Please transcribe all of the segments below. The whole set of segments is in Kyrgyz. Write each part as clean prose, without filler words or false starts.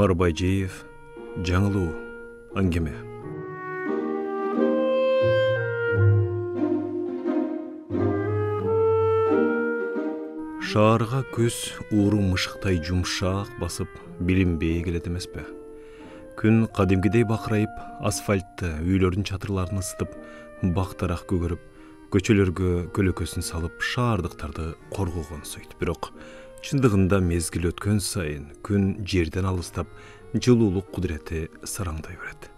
Омар Байжиев, жаңылуу аңгеме. Шаарга көз ууру мышыктай жумшак басып, билинбей келет эмеспи? Күн кадимгидей бакырайып, асфальтты, үйлөрдүн чатырларын ысытып, бактарак көгөрүп, көчөлөргө көлөкөсүн салып, шаардыктарды коргогон сойт. Бирок чындыгында мезгил өткөн сайын күн жерден алыстап, жылуулук кудурети сараңдай берет.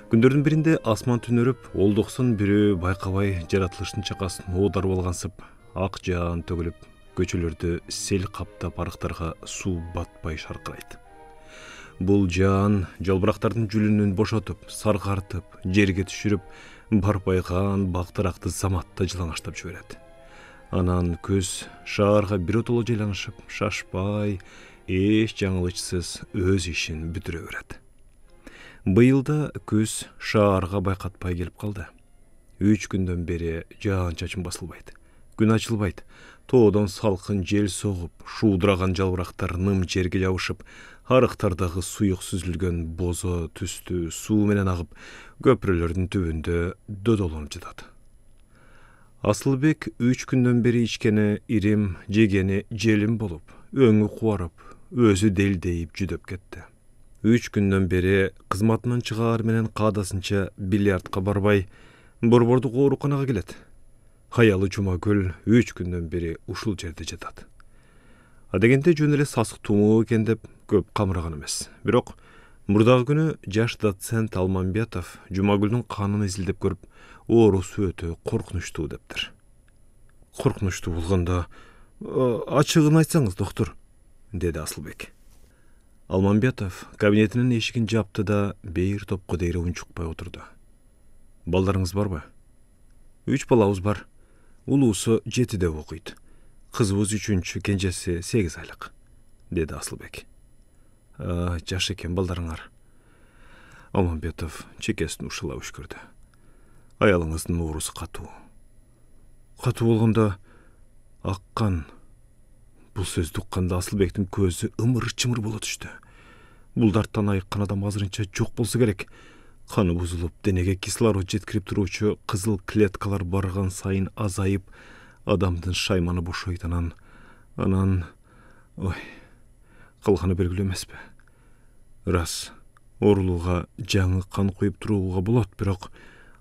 Күндөрдүн биринде асман түнөрүп, олдоксон бирөө байкабай жаратылыштын чакасын оодарып алгансып, ак жаан төгүлүп, көчөлөрдү сел каптап, арыктарга суу батпай шаркырайт. Бул жаан жалбырактардын жүлүнүн бошотуп, саргартып, жерге түшүрүп, барбайган бактаракты заматта жылаңаштап жиберет. Анан көз шаарга биротоло жайланышып, шашпай, эч жаңылычсыз өз ишин бүтүрө берет. Быйыл да көз шаарга байкатпай келип калды. 3 күндөн бери жаан-чачын басылбайт. Күн ачылбайт. Тоодон салкын жел согуп, шуудураган жалбырактар ным жерге жабышып, арыктардагы суюк сүзүлгөн бозо түстүү суу менен агып, көпүрөлөрдүн түбүндө додолонуп жатат. Асылбек 3 күндөн бери ичкени ирим, жегени желим болуп, өңү кубарып, өзү делдейип жүдөп кетти. 3 күндөн бери кызматынан чыгаар менен каадасынча бильярдка барбай, борбордук ооруканага келет. Аялы Жумагүл 3 күндөн бери ушул жерде жатат. Адегенде жөн эле сасык тумоо экен деп көп камыраган эмес. Бирок мурдагы күнү жаш доцент Алмамбетов Жумагүлдүн канын изилдеп көрүп, оорусу өтө коркунучтуу дептир. Коркунучтуу болгондо, ачыгын айтсаңыз, доктор, деди Асылбек. Алмамбетов кабинетинин эшигин жапты да бир топко дейре унчукпай отурду. Балдарыңыз барбы? 3 балабыз бар. Улуусу 7-де окуйт. Кызыбыз 3-чү, кенжеси 8 айлык, деди Асылбек. Жаш экен балдарыңар. Алмамбетов чекесин ушула үшкүрдү. Аялыңыздын оорусу катуу. Катуу болгондо аккан. Бул сөздү укканда Асылбектин көзү ымыр-чымыр боло түштү. Бул дарттан айыккан адам азырынча жок болсо керек. Каны бузулуп, денеге кислород жеткирип туруучу кызыл клеткалар барган сайын азайып, адамдын шайманы бошойт. Анан, калганы белгилүү эмеспи. Рас, оорулууга жаңы кан куюп турууга болот, бирок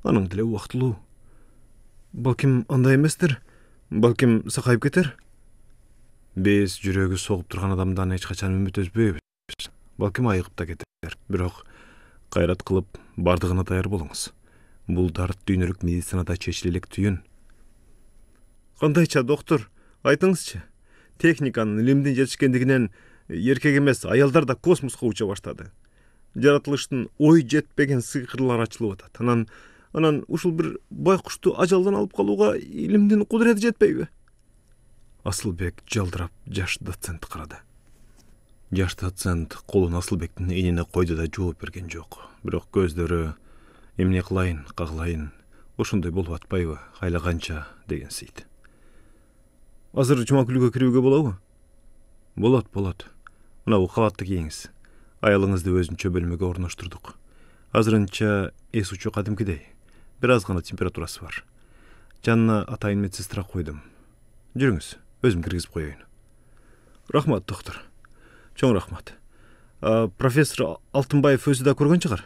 анын деле убактылуу. Балким андай эместир, балким сакайып кетер. Биз жүрөгү согуп турган адамдан эч качан үмүт үзбөйбүз. Балким айыгып да кетер, бирок кайрат кылып бардыгына даяр болуңуз. Бул дарт дүйнөлүк медицинада чечиле элек түйүн. Кандайча, доктор, айтыңызчы. Техниканын илимдин жетишкендигинен эркек эмес, аялдар да космоско уча баштады. Жаратылыштын ой жетпеген сыйкырлары ачылып атат. Анан ушул бир байкушту ажалдан алып калууга илимдин кудурети жетпейби? Асылбек жалдырап жаш доцентти карады. Жаш доцент колун Асылбектин энине койду да жооп берген жок. Бирок көздөрү эмне кылайын, кагылайын, ошондой болуп атпайбы, айлаганча деген сейт. Азыр Жумагүлгө кирүүгө болобу? Болот. Мына бул кабатты кийиңиз. Аялыңызды өзүнчө бөлмөгө орноштурдук. Азырынча эс учуу кадимкидей. Бир аз гана температурасы бар. Жанына атайын медсестра койдум. Жүрүңүз, өзүм киргизип коеюн. Рахмат, доктор. Чоң рахмат. Профессор Алтынбаев өзү да көргөн чыгар?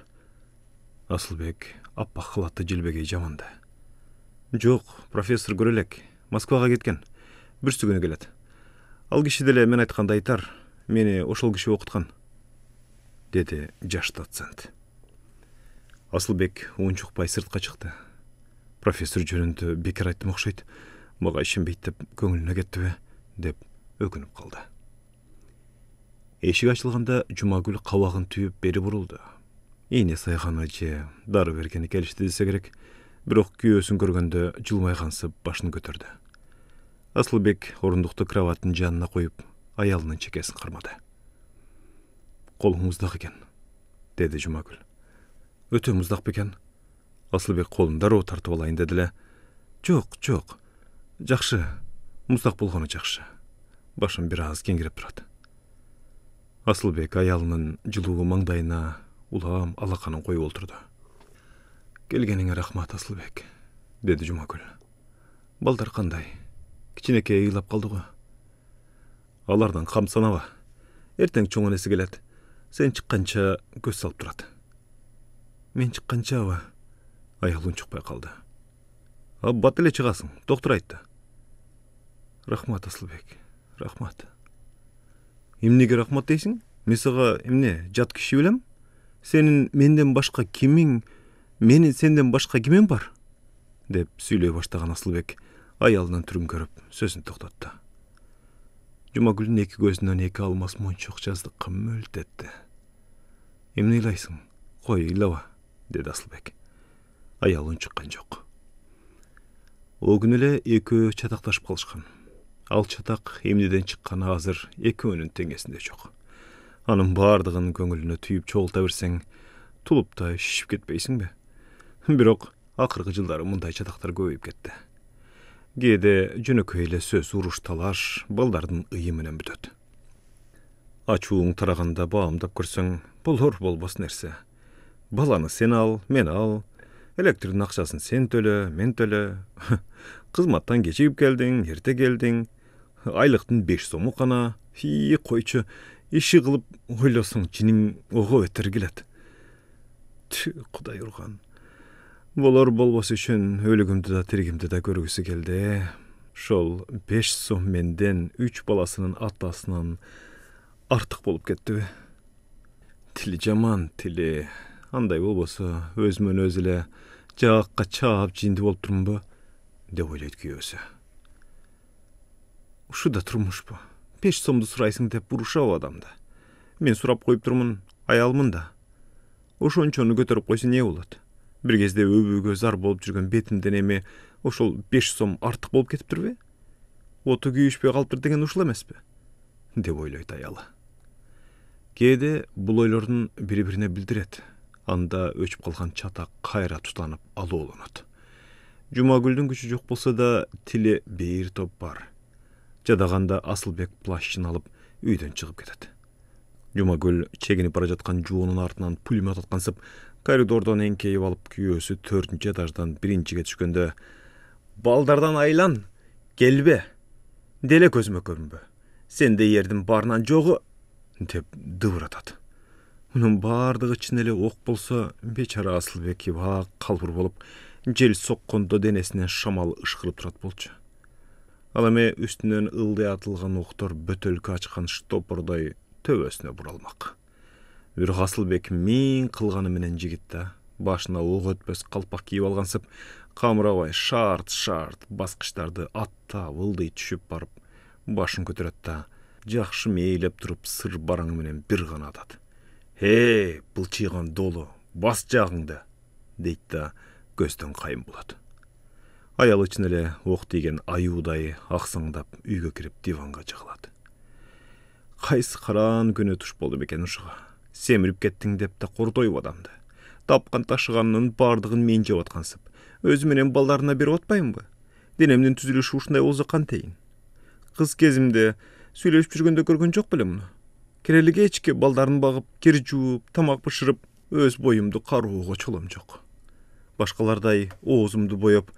Асылбек аппак халатты желбегей жаманды. Жок, профессор көрө элек. Москвага кеткен. Бүрсү күнү келет. Ал киши деле мен айтканды айтар. Мени ошол киши окуткан, деди жаш доцент. Асылбек унчукпай сыртка чыкты. Профессор жөнүндө бекер айттым окшойт. Мага ишенбейт деп көңүлүнө кеттиби, деп өкүнүп калды. Эшик ачылганда Жумагүл кабагын түйүп бери бурулду. Ийне сайганы же дары бергени келишти десе керек, бирок күйөөсүн көргөндө жылмайгансып башын көтөрдү. Асылбек орундукту кроваттын жанына коюп, аялынын чекесин кармады. Колуң муздак экен, деди Жумагүл. Өтө муздак бекен? Асылбек колун дароо тартып алайын деди эле. Жок, жакшы. Муздак болгону жакшы. Башым бир аз кеңирип турат. Асылбек аялынын жылуу маңдайына улам алаканын коюп олтурду. Келгениңе рахмат, Асылбек, деди Жумагүл. Балдар кандай? Кичинекей ыйлап калды го. Алардан кам санаба. Эртең чоң энеси келет. Сен чыкканча көз салып турат. Мен чыкканчабы? Аял унчукпай калды. Бат эле чыгасың, доктор айтты. Рахмат, Асылбек, рахмат. Эмнеге рахмат дейсиң? Мен сага эмне, жат киши белем? Сенин менден башка кимиң, менин сенден башка кимим бар? Деп сүйлөй баштаган Асылбек аялынын түрүн көрүп сөзүн токтотту. Жумагүлдүн эки көзүнөн эки алмас мончок жаздыкка мөлт этти. Эмне ыйлайсың? Кой, ыйлаба, деди Асылбек. Аял унчуккан жок. О күнү эле экөө чатакташып калышкан. Ал чатак эмнеден чыкканы азыр экөөнүн теңесинде жок. Анын бардыгын көңүлүнө түйүп чогулта берсең, тулуптай шишип кетпейсиңби? Бирок акыркы жылдары мындай чатактар көбөйүп кетти. Кээде жөнөкөй эле сөз, уруш, талаш балдардын ыйы менен бүтөт. Ачууң тараганда баамдап көрсөң, болор болбос нерсе. Баланы сен ал, мен ал, электрдин акчасын сен төлө, мен төлө. Кызматтан кечигип келдиң, эрте келдиң. Айлыктын 5 сому кана. Койчу, иши кылып ойлосоң, жиниң ого бетер келет. Кудай урган. Болор болбос үчүн өлүгүмдү да тиригимди да көргүсү келди. Ошол 5 сом менден 3 баласынын атасынан артык болуп кеттиби? Тили жаман, тили. Андай болбосо өзүмөн өзү эле жаакка чаап жинди болуп турмунбу? Деп ойлойт күйөөсү. Ушу да турмушпу? 5 сомду сурайсың деп бурушабы адамды? Мен сурап коюп турмун, аялмын да. Ошончону көтөрүп койсо эмне болот? Бир кезде өбүүгө зар болуп жүргөн бетимден эми ошол 5 сом артык болуп кетиптирби? Оту күйүшпөй калыптыр деген ушул эмеспи? Деп ойлойт аялы. Кээде бул ойлордун бири-бирине билдирет. Анда өчүп калган чатак кайра тутанып алоолонот. Жумагүлдүн күчү жок болсо да тили бейир топ бар. Жадаганда Асылбек плащын алып үйдөн чыгып кетет. Жумагүл чегинип бара жаткан жуунун артынан пулемет аткансып, коридордон эңкейип алып күйөөсү 4-нчү этаждан 1-чиге түшкөндө: "Балдардан айлан, келбе. Деле көзүмө көрүнбө. Сенде ердин барынан жогу", деп дыбыратат. Мунун бардыгы чын эле ок болсо, бечара Асылбек кибак калбыр болуп, жел соккондо денесинен шамал ышкырып турат болчу. Ал эми үстүнөн ылдый атылган октор бөтөлкө ачкан штопордой төбөсүнө буралмак. Бирок Асылбек миң кылганы менен жигит да, башына ок өтпөс калпак кийип алгансып, камырабай шарт баскычтарды аттап ылдый түшүп барып, башын көтөрөт да, жакшы мээлеп туруп сыр бараңы менен бир гана атат. Былчыйган долу, бас жагыңды, дейт да көздөн кайын болот. Аялы чын эле ок тийген аюудай аксаңдап үйгө кирип диванга жыгылат. Кайсы караан күнү туш болду бекен ушуга? Семирип кеттиң деп да кордойбу адамды. Тапкан ташыганынын бардыгын мен жеп аткансып, өзү менен балдарына берип атпаймынбы? Денемдин түзүлүшү ушундай болсо кантейин? Кыз кезимде сүйлөшүп жүргөндө көргөн жок белем муну. Керели кечке балдарын багып, кир жууп, тамак бышырып, өз боюмду кароого чолом жок. Башкалардай оозумду боеп,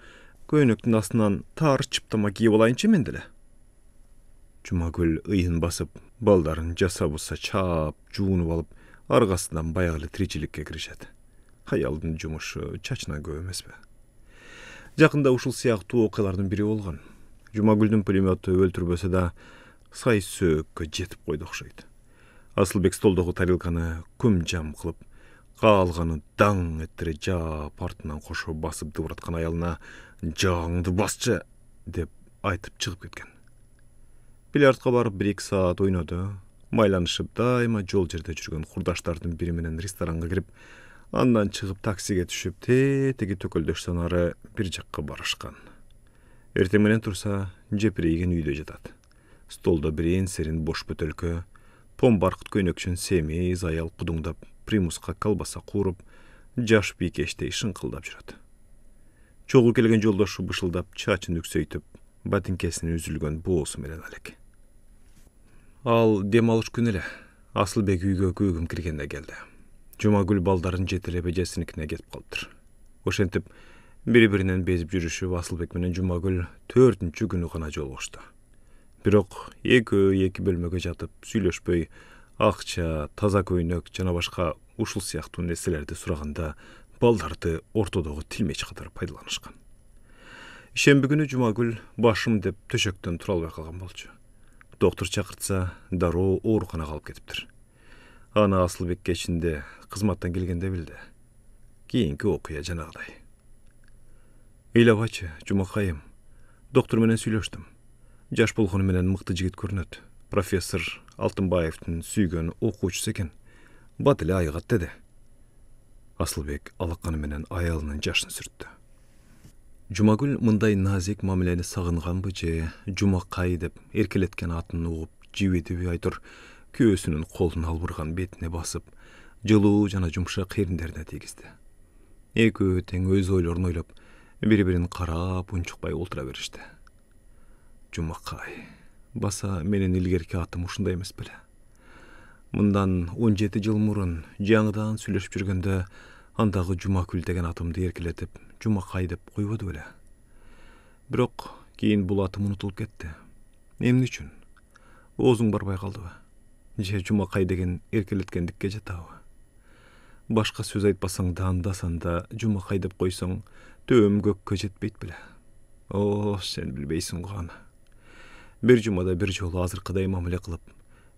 көйнөктүн астынан тар чыптама кийип алайынчы мен деле. Жумагүл ыйын басып, балдарын жаса-буса чаап, жуунуп алып, аргасынан баягы эле тиричиликке киришет. Аялдын жумушу чачына көп эмеспи? Жакында ушул сыяктуу окуялардын бири болгон. Жумагүлдүн пулемети өлтүрбөсө да, сай сөөккө жетип койду окшойт. Асылбек столдогу тарелканы күм жам кылып, каалганы даң эттире жаап, артынан кошо басып дыбыраткан аялына "Жагыңды басчы" деп айтып чыгып кеткен. Бильярдка барып 1-2 саат ойноду. Майланышып дайыма жол жерде жүргөн курдаштардын бири менен ресторанга кирип, андан чыгып таксиге түшүп, теги төкөлдөштөн ары бир жакка барышкан. Эртең менен турса, жепирейген үйдө жатат. Столдо бирен серин бош бөтөлкө, пом баркыт көйнөкчөн семиз аял кудуңдап, примуска колбаса кууруп, жаш бийкештей шыңкылдап жүрөт. Чогуу келген жолдошу бышылдап, чачын үксөйтүп, батинкесинин үзүлгөн боосу менен алек. Ал дем алыш күнү эле. Асылбек үйгө күйгүм киргенде келди. Жумагүл балдарын жетелеп эжесиникине кетип калыптыр. Ошентип бири-биринен безип жүрүшүп Асылбек менен Жумагүл 4-күнү гана жолугушту. Бирок экөө эки бөлмөгө жатып сүйлөшпөй, акча, таза көйнөк жана башка ушул сыяктуу нерселерди сураганда балдарды ортодогу тилмеч катары пайдаланышкан. Ишемби күнү Жумагүл башым деп төшөктөн тура албай калган болчу. Доктор чакыртса, дароо ооруканага алып кетиптир. Аны Асылбек кечинде кызматтан келгенде билди. Кийинки окуя жанагыдай. Ыйлабачы, Жумакайым. Доктор менен сүйлөштүм. Жаш болгону менен мыкты жигит көрүнөт. Профессор Алтынбаевдин сүйгөн окуучусу экен. Бат эле айыгат деди. Асылбек алаканы менен аялынын жашын сүрттү. Жумагүл мындай назик мамилени сагынганбы же Жумакай деп эркелеткен атын угуп жибедиби айтор күйөөсүнүн колун албырган бетине басып, жылуу жана жумшак эриндерине тийгизди. Экөө тең өз ойлорун ойлоп, бири-бирин карап унчукпай олтура беришти. Жумакай, баса менин илгерки атым ушундай эмес беле. Мындан 17 жыл мурун жаңыдан сүйлөшүп жүргөндө андагы Жумакүл деген атымды эркелетип, Жумакай деп койбоду беле. Бирок кийин бул атым унутулуп кетти. Эмне үчүн? Оозуң барбай калдыбы? Же Жумакай деген эркелеткендикке жатабы? Башка сөз айтпасаң да анда-санда Жумакай деп койсоң, төөм көккө жетпейт беле. О, сен билбейсиң го аны. Бир жумада бир жолу азыркыдай мамиле кылып,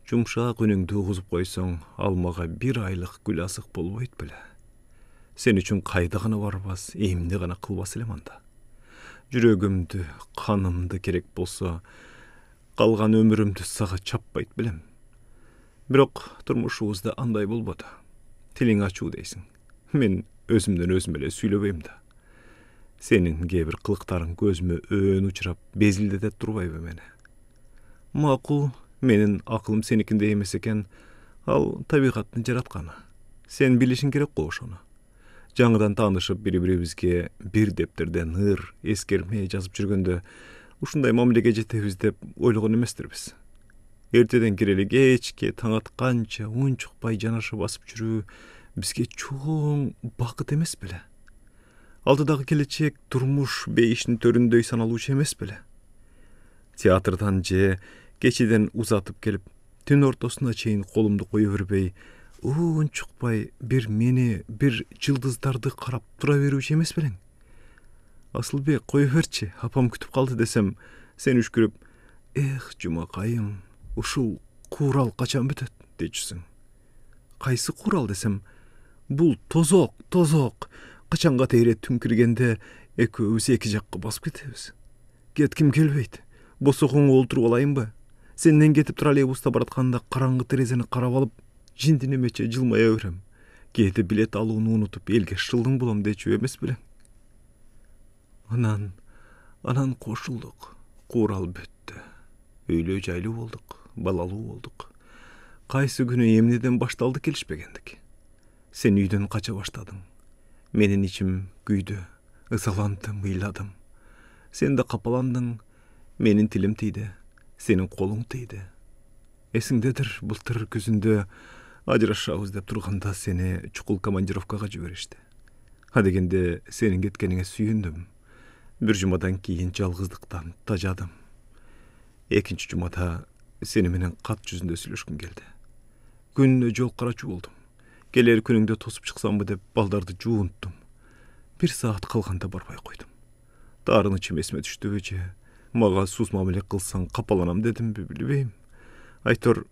жумшак үнүңдү угузуп койсоң, ал мага 1 айлык гүл асык болбойт беле. Сен үчүн кайда гана барбас, эмне гана кылбас элем анда. Жүрөгүмдү, канымды керек болсо, калган өмүрүмдү сага чаппайт белем. Бирок турмушубузда андай болбоду. Тилиң ачуу дейсиң. Мен өзүмдөн өзүм эле сүйлөбөйм да. Сенин кээ бир кылыктарың көзүмө өөн учурап, безилдете турбайбы мени? Макул, менин акылым сеникиндей эмес экен, ал табигаттын жаратканы. Сен билишиң керек го ошону. Жаңыдан таанышып бири-бирибизге бир дептерден ыр, эскерме жазып жүргөндө ушундай мамилеге жетебиз деп ойлогон эместирбиз. Эртеден кирели кечке таң атканча унчукпай жанаша басып жүрүү бизге чоң бакыт эмес беле? Алдыдагы келечек турмуш бейиштин төрүндөй саналуучу эмес беле? Театрдан же кечиден узатып келип, түн ортосуна чейин колумду кое бербей, унчукпай бир мени, бир жылдыздарды карап тура берүүчү эмес белең? Асылбек, кое берчи, апам күтүп калды десем, сен үшкүрүп, эх, Жумакайым, ушул курал качан бүтөт дечүсүң. Кайсы курал десем, бул тозок. Качанга тейре түн киргенде экөөбүз эки жакка басып кетебиз. Кетким келбейт. Босогоңо олтуруп алайынбы? Сенден кетип троллейбуста баратканда караңгы терезени карап алып, жиндинемече жылмая берем. Кээде билет алууну унутуп элге шылдың болом дечү эмес белең? Анан кошулдук. Курал бүттү. Үйлөө жайлуу болдук, балалуу болдук. Кайсы күнү эмнеден башталды келишпегендик. Сен үйдөн кача баштадың. Менин ичим күйдү, ызаландым, ыйладым. Сен да капаландың, менин тилим тийди, сенин колуң тийди. Эсиңдедир, былтыр күзүндө ажырашабыз деп турганда сени чукул командировкага жиберишти. Адегенде сенин кеткениңе сүйүндүм. Бир жумадан кийин жалгыздыктан тажадым. Экинчи жумада сени менен кат жүзүндө сүйлөшкүм келди. Күнүнө жол карачу болдум. Келер күнүңдө тосуп чыксамбы деп балдарды жуунттум. 1 саат калганда барбай койдум. Таарынычым эсиме түштүбү же мага сус мамиле кылсаң капаланам дедимби билбейм. Айтор,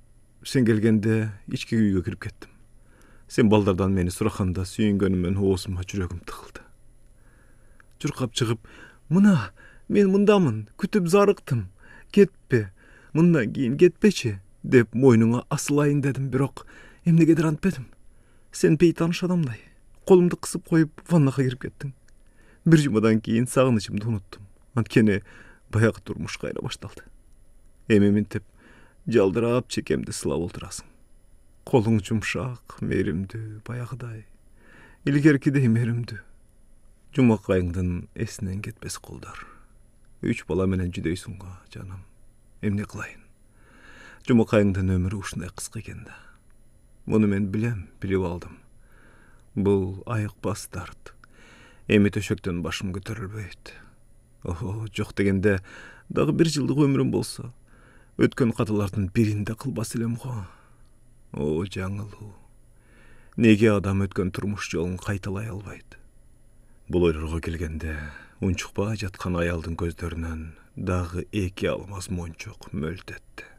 сен келгенде ички үйгө кирип кеттим. Сен балдардан мени сураганда сүйүнгөнүмөн оозума жүрөгүм тыгылды. Чуркап чыгып, мына, мен мындамын, күтүп зарыктым. Кетпе, мындан кийин кетпечи, деп мойнуңа асылайын дедим, бирок эмнегедир антпедим. Сен бейтаныш адамдай, колумду кысып коюп ваннага кирип кеттиң. Бир жумадан кийин сагынычымды унуттум. Анткени баягы турмуш кайра башталды. Эми минтип жалдырап чекемди сылап олтурасың. Колуң жумшак, мээримдүү, баягыдай. Илгеркидей мээримдүү. Жумакайыңдын эсинен кетпес колдор. 3 бала менен жүдөйсүң го, жаным. Эмне кылайын? Жумакайыңдын өмүрү ушундай кыска экен да. Муну мен билип алдым. Бул айыкпас дарт. Эми төшөктөн башым көтөрүлбөйт. Жок дегенде, дагы 1 жылдык өмүрүм болсо, өткөн каталардын биринде кылбас элем го. Жаңылуу. Неге адам өткөн турмуш жолун кайталай албайт? Бул ойлорго келгенде, унчукпай жаткан аялдын көздөрүнөн дагы 2 алмаз мончок мөлтөттү.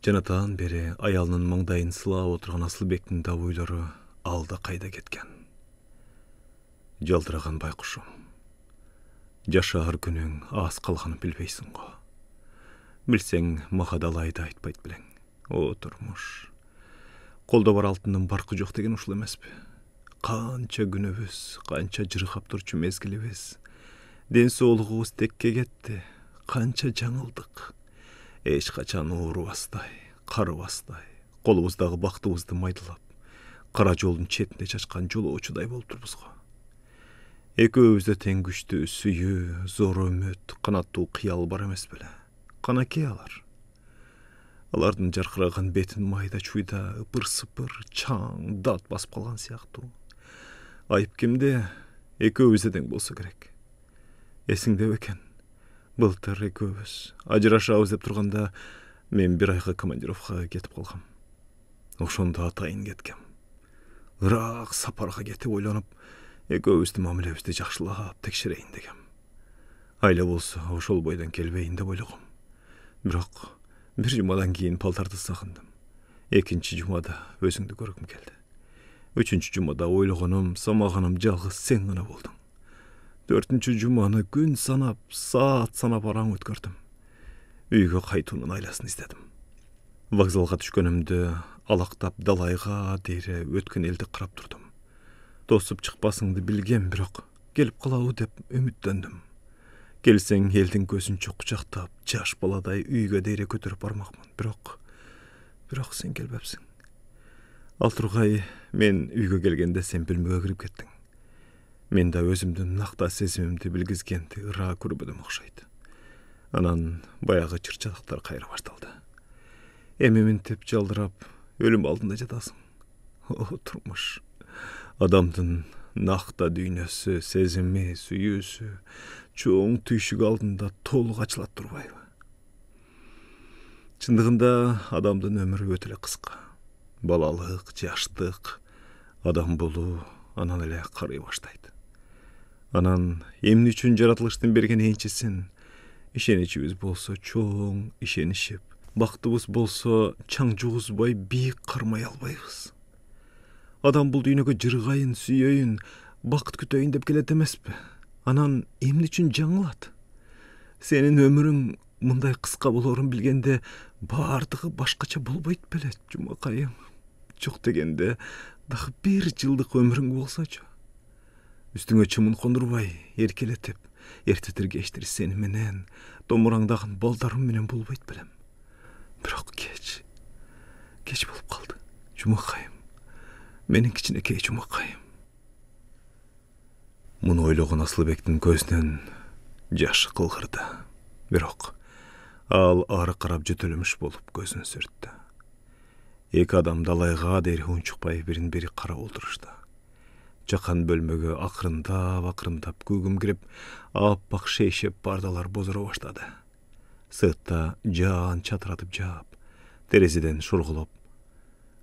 Жанатан бери аялынын маңдайын сылап отурган Асылбектин да ойлору алда кайда кеткен. Жалдыраган байкушум. Жашаар күнүң аз калганын билбейсиң го. Билсең, мага далайды айтпайт белең. Турмуш. Колдо бар алтындын баркы жок деген ушул эмеспи? Канча күнүбүз, канча жыргап турчу мезгилибиз. Ден соолугубуз текке кетти. Канча жаңылдык. Эч качан уурубастай, карыбастай, колубуздагы бактыбызды майдалап, кара жолдун четинде чачкан жолоочудай болуп турбуз го. Экөөбүздө тең күчтүү, сүйүү, зор үмүт, канаттуу кыял бар эмес беле? Канакей алар. Алардын жаркыраган бетин майда чуйда ыпыр-сыпыр, чаң, дат басып калган сыяктуу. Айып кимде? Экөөбүздө тең болсо керек. Эсиңде бекен? Былтыр экөөбүз ажырашабыз деп турганда, мен 1 айга командировкага кетип калгам. Ошондо атайын кеткем. Ыраак сапарга кетип ойлонуп, экөөбүздүн мамилебизди жакшылап текшерейин дегем. Айла болсо ошол бойдон келбейин деп ойлогом. Бирок 1 жумадан кийин палтарды сагындым. 2-нчи жумада өзүңдү көргүм келди. 3-нчү жумада ойлогонум, самаганым жалгыз сен гана болдуң. 4-нчү жуманы күн санап, саат санап араң өткөрдүм. Үйгө кайтуунун айласын издедим. Вокзалга түшкөнүмдө алактап далайга дейре өткөн элди карап турдум. Тосуп чыкпасыңды билгем, бирок келип калабы деп үмүттөндүм. Келсең элдин көзүнчө кучактап, жаш баладай үйгө дейре көтөрүп бармакмын. Бирок сен келбепсиң. Ал тургай, мен үйгө келгенде сен бөлмөгө кирип кеттиң. Мен да өзүмдүн накта сезимимди билгизгенди ыраа көрбөдүм окшойт. Анан баягы чырчалыктар кайра башталды. Эми минтип жалдырап, өлүм алдында жатасың. Турмуш. Адамдын накта дүйнөсү, сезими, сүйүүсү чоң түйшүк алдында толук ачылат турбайбы? Чындыгында адамдын өмүрү өтө эле кыска. Балалык, жаштык, адам болуу анан эле карый баштайт. Анан эмне үчүн жаратылыштын берген энчисин, ишеничибиз болсо чоң ишенишип, бактыбыз болсо чаң жугузбай бийик кармай албайбыз. Адам бул дүйнөгө жыргайын, сүйөйүн, бакыт күтөйүн деп келет эмеспи? Анан эмне үчүн жаңылат? Сенин өмүрүң мындай кыска болорун билгенде, баардыгы башкача болбойт беле, жумакайым. Жок дегенде, дагы 1 жылдык өмүрүң болсочу. Үстүңө чымын кондурбай, эркелетип, эртетир кечтир сени менен, томураңдаган балдарым менен болбойт белем. Бирок кеч болуп калды, жумакайым. Менин кичинекей жумакайым. Муну ойлогон Асылбектин көзүнөн жашы кылгырды. Бирок ал ары карап жөтөлмүш болуп көзүн сүрттү. Эки адам далайга дейре унчукпай бирин-бири карап олтурушту. Жакан бөлмөгө акырындап көгүм кирип, аппак шейшеп бардалар бозоро баштады. Сыртта жаан чатыратып жаап, терезеден шургулуп,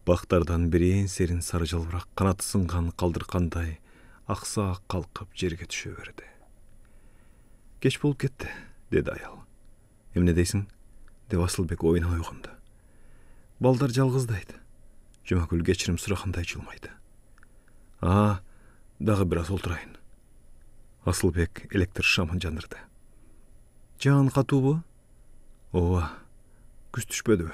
бактардан бирин серин сары жалбырак канаты сынган калдыркандай аксаак калкып жерге түшө берди. Кеч болуп кетти, деди аял. Эмне дейсиң? Деп Асылбек оюна ойгонду. Балдар жалгыздайт. Жумакүл кечирим сурагандай жылмайды. Дагы бир аз олтурайын. Асылбек электр шамын жандырды. Жаан катуубу? Ооба, күз түшпөдүбү?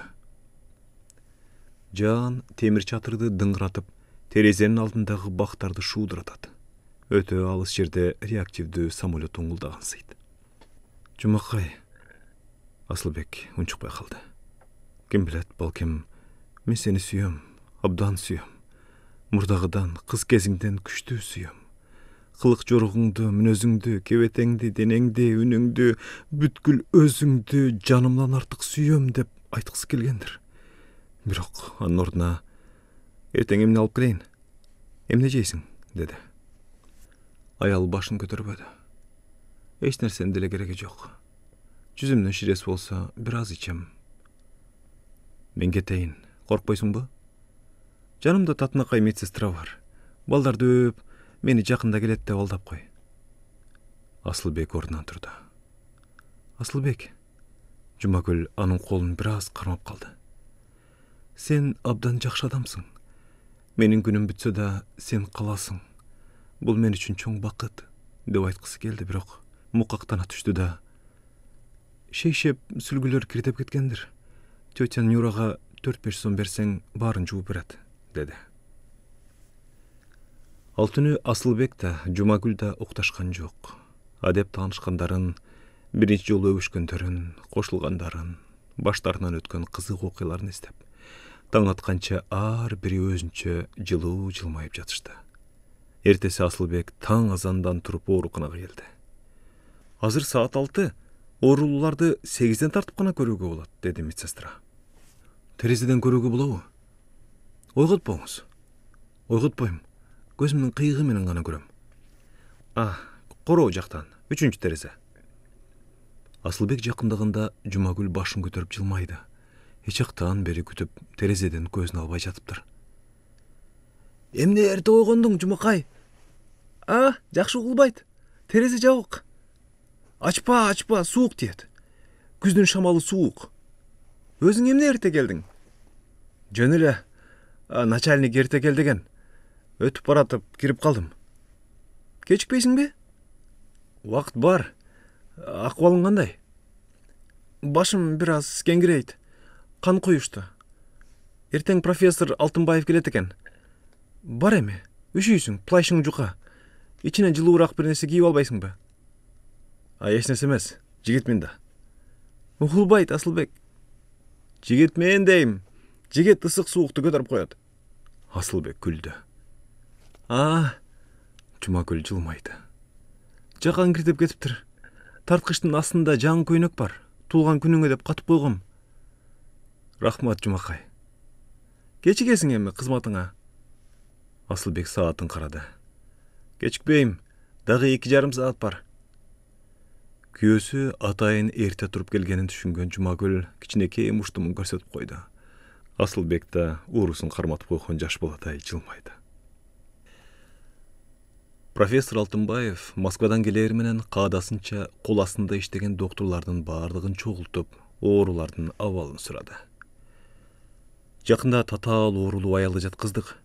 Жаан темир чатырды дыңгыратып, терезенин алдындагы бактарды шуудуратат. Өтө алыс жерде реактивдүү самолет уңулдагансыйт. Жумакай, Асылбек унчукпай калды. Ким билет, балким, мен сени сүйөм, абдан сүйөм. Мурдагыдан, кыз кезиңден күчтүү сүйөм. Кылык жоругуңду, мүнөзүңдү, кебетеңди, денеңди, үнүңдү, бүткүл өзүңдү жанымдан артык сүйөм деп айткысы келгендир. Бирок анын ордуна эртең эмне алып келейин? Эмне жейсиң? Деди. Аял башын көтөрбөдү. Эч нерсенин деле кереги жок. Жүзүмдүн ширеси болсо бир аз ичем. Мен кетейин, коркпойсуңбу? Жанымда татынакай медсестра бар. Балдарды өп, мени жакында келет деп алдап кой. Асылбек ордунан турду. Асылбек. Жумагүл анын колун бир аз кармап калды. Сен абдан жакшы адамсың. Менин күнүм бүтсө да сен каласың. Бул мен үчүн чоң бакыт, деп айткысы келди, бирок мукактана түштү да. Шейшеп сүлгүлөр киртеп кеткендир. Тетя Нюрага 4-5 сом берсең, баарын жууп берет, деди. Ал түнү Асылбек да, Жумагүл да укташкан жок. Адеп таанышкандарын, биринчи жолу өбүшкөндөрүн, кошулгандарын, баштарынан өткөн кызык окуяларын эстеп, таң атканча ар бири өзүнчө жылуу жылмайып жатышты. Эртеси Асылбек таң азандан туруп ооруканага келди. Азыр саат 6, оорулууларды 8ден тартып гана көрүүгө болот, деди медсестра. Терезеден көрүүгө болобу? Ойготпоңуз. Ойготпойм. Көзүмдүн кыйыгы менен гана көрөм. Короо жактан, 3-чү терезе. Асылбек жакындаганда Жумагүл башын көтөрүп жылмайды. Эч жактан бери күтүп, терезеден көзүн албай жатыптыр. Эмне эрте ойгондуң, Жумакай? Жакшы угулбайт. Терезе жабык. Ачпа, суук тиет. Күздүн шамалы суук. Өзүң эмне эрте келдиң? Жөн эле. Начальник эрте кел деген. Өтүп баратып кирип калдым. Кечикпейсиңби? Убакыт бар. Акыбалың кандай? Башым бир аз кеңирейт. Кан коюшту. Эртең профессор Алтынбаев келет экен. Бар эми, үшүйсүң, плащың жука. Ичине жылуураак бир нерсе кийип албайсыңбы? Эч нерсе эмес, жигитмин да. Угулбайт, Асылбек. Жигит мен дейм. Жигит ысык суукту көтөрүп коет. Асылбек күлдү. Жумагүл жылмайды. Жакан киртеп кетиптир. Тарткычтын астында жаңы көйнөк бар. Туулган күнүңө деп катып койгом. Рахмат, Жумакай. Кечигесиң эми кызматыңа. Асылбек саатын карады. Кечикпейм, дагы 2,5 саат бар. Күйөөсү атайын эрте туруп келгенин түшүнгөн Жумагүл кичинекей муштумун көрсөтүп койду. Асылбек да уурусун карматып койгон жаш баладай жылмайды. Профессор Алтынбаев Москвадан келери менен каадасынча кол астында иштеген доктурлардын баардыгын чогултуп, оорулардын абалын сурады. Жакында татаал оорулуу аялды жаткыздык,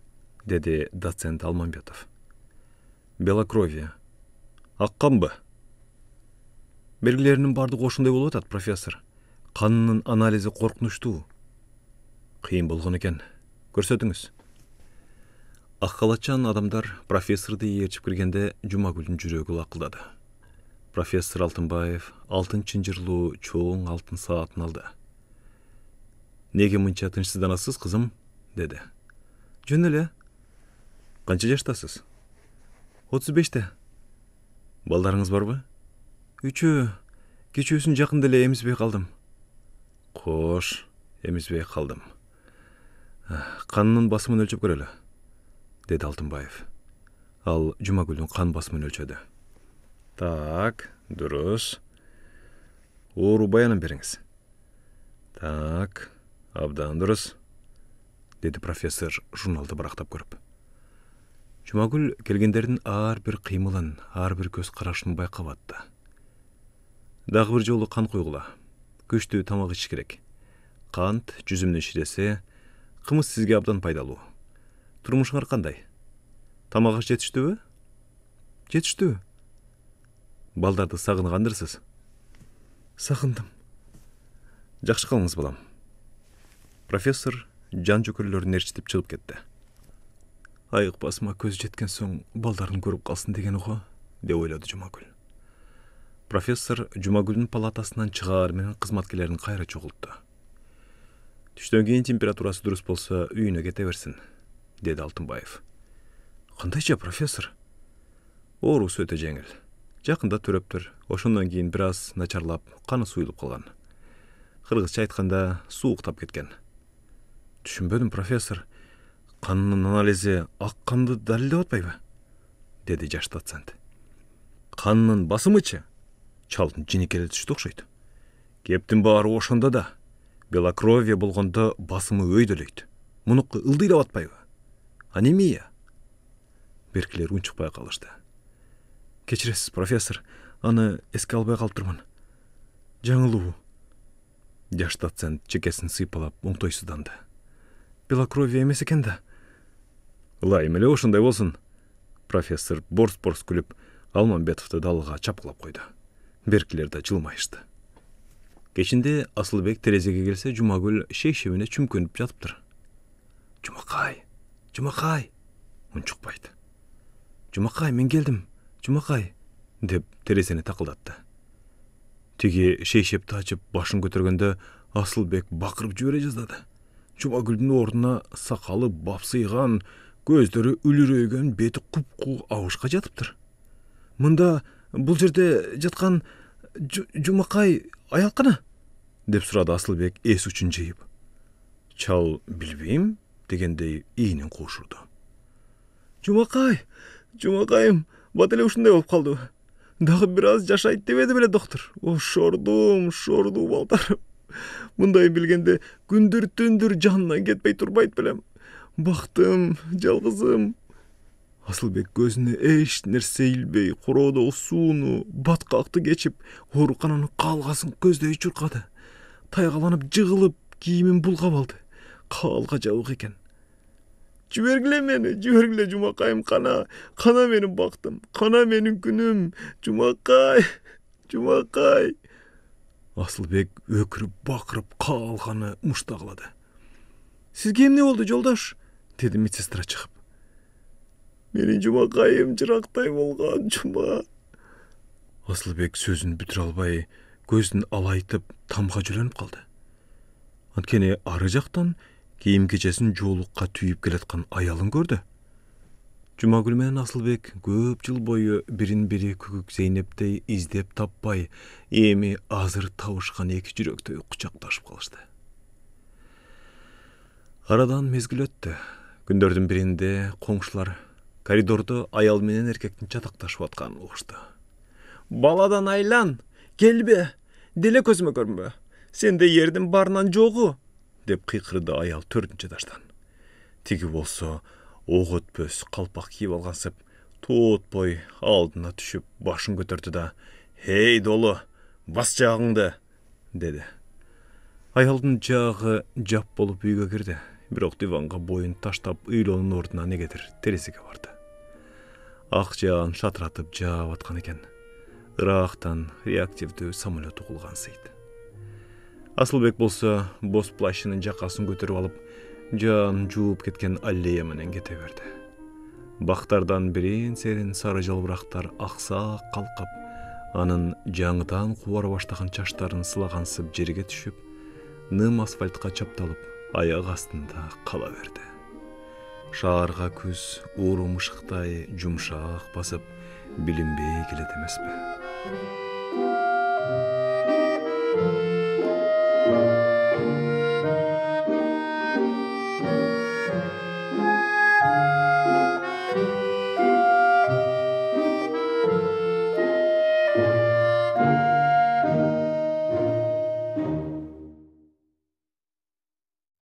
деди доцент Алмамбетов. Белокровие. Акканбы? Белгилеринин баардыгы ошондой болуп атат, профессор. Канынын анализи коркунучтуу. Кыйын болгон экен. Көрсөтүңүз. Ак халатчан адамдар профессорду ээрчип киргенде Жумагүлдүн жүрөгү лакылдады. Профессор Алтынбаев алтын чынжырлуу чоң алтын саатын алды. Неге мынча тынчсызданасыз, кызым? Деди. Жөн эле. Канча жаштасыз? 35-те. Балдарыңыз барбы? 3. Кечүүсүн жакында эле эмизбей калдым. Кош, эмизбей калдым. Канынын басымын өлчөп көрөлү, деди Алтынбаев. Ал Жумагүлдүн кан басымын өлчөдү. Так, дурус. Оору баянын бериңиз. Так, абдан дурус, деди профессор журналды барактап көрүп. Жумагүл келгендердин ар бир кыймылын, ар бир көз карашын байкап атты. Дагы бир жолу кан койгула. Күчтүү тамак ичиш керек. Кант, жүзүмдүн ширеси, кымыз сизге абдан пайдалуу. Турмушуңар кандай? Тамак аш жетиштүүбү? Жетиштүү. Балдарды сагынгандырсыз? Сагындым. Жакшы калыңыз, балам. Профессор жан жөкөрлөрүн ээрчитип чыгып кетти. Айык басыма көз жеткен соң балдарын көрүп калсын деген го, деп ойлоду Жумагүл. Профессор Жумагүлдүн палатасынан чыгаар менен кызматкерлерин кайра чогултту. Түштөн кийин температурасы дурус болсо үйүнө кете берсин, деди Алтынбаев. Кандайча, профессор? Оорусу өтө жеңил. Жакында төрөптүр, ошондон кийин бир аз начарлап, каны суюлуп калган. Кыргызча айтканда, сууктап кеткен. Түшүнбөдүм, профессор. Канынын анализи ак канды далилдеп атпайбы? Деди жаш доцент. Канынын басымычы? Чалдын жинекеле түштү окшойт. Кептин баары ошондо да. Белокровие болгондо басымы өйдөлөйт. Мунуку ылдыйлап атпайбы? Анемия. Беркилер унчукпай калышты. Кечиресиз, профессор, аны эске албай калыптырмын. Жаңылуу. Жаш доцент чекесин сыйпалап оңтойсузданды. Белокровие эмес экен да. Ылайым эле ошондой болсун. Профессор борс-борс күлүп Алмамбетовду далга чапкылап койду. Беркилер да жылмайышты. Кечинде Асылбек терезеге келсе, Жумагүл шейшебине чүмкөнүп жатыптыр. Жумакай, Жумакай, унчукпайт. Жумакай, мен келдим, Жумакай, деп терезени такылдатты. Тиги шейшепти ачып башын көтөргөндө Асылбек бакырып жибере жаздады. Жумагүлдүн ордуна сакалы бапсыйган, көздөрү үлүрөйгөн, бети куп-куу абышка жатыптыр. Мында бул жерде жаткан Жумакай аял кана? Деп сурады Асылбек эс үчүн жыйып. Чал билбейм дегендей ийинин куушурду. Жумакай, Жумакайым, бат эле ушундай болуп калды. Дагы бир аз жашайт дебеди беле доктор. О, шордуу балдарым. Мындай билгенде күндүр түндүр жанынан кетпей турбайт белем. Бактым, жалгызым. Асылбек көзүнө эч нерсе илбей, короодогу сууну, баткакты кечип, оорукананын каалгасын көздөй чуркады. Тайгаланып, жыгылып, кийимин булгап алды. Каалга жабык экен. Жибергиле мени, жибергиле, Жумакайым, кана менин бактым, кана менин күнүм, Жумакай, Жумакай. Асылбек өкүрүп, бакырып, каалганы муштаглады. Сизге эмне болду, жолдош? Деди медсестра чыгып. Менин Жумакайым жырактай болгон, Жума. Асылбек сөзүн бүтүрө албай, көзүн алайтып, тамга жөлөнүп калды. Анткени ары жактан кийим кечесин жоолукка түйүп келаткан аялын көрдү. Жумагүл менен Асылбек көп жыл бою бирин-бири Күкүк Зейнептей издеп таппай, эми азыр табышкан эки жүрөктөй кучакташып калышты. Арадан мезгил өттү. Күндөрдүн биринде коңшулар коридордо аял менен эркектин чатакташып атканын угушту. Баладан айлан, келбе, деле көзүмө көрүнбө. Сенде ердин барынан жогу, деп кыйкырды аял 4-нчү этаждан. Тиги болсо ок өтпөс калпак кийип алгансып, тоотпой алдына түшүп башын көтөрдү да, «Эй, долу, бас жагыңды», деди. Аялдын жагы жап болуп үйгө кирди. Бирок диванга боюн таштап, ыйлоонун ордуна негедир терезеге барды. Ак жаан шатыратып жаап аткан экен. Ырактан реактивдүү самолет угулгансыйт. Асылбек болсо боз плащынын жакасын көтөрүп алып, жаан жууп кеткен аллея менен кете берди. Бактардан бирин серин сары жалбырактар аксаак калкып, анын жаңыдан кубара баштаган чачтарын сылагансып жерге түшүп, ным асфальтка чапталып, аяк астында кала берди. Шаарга күз ууру мышыктай жумшак басып, билинбей келет эмеспи?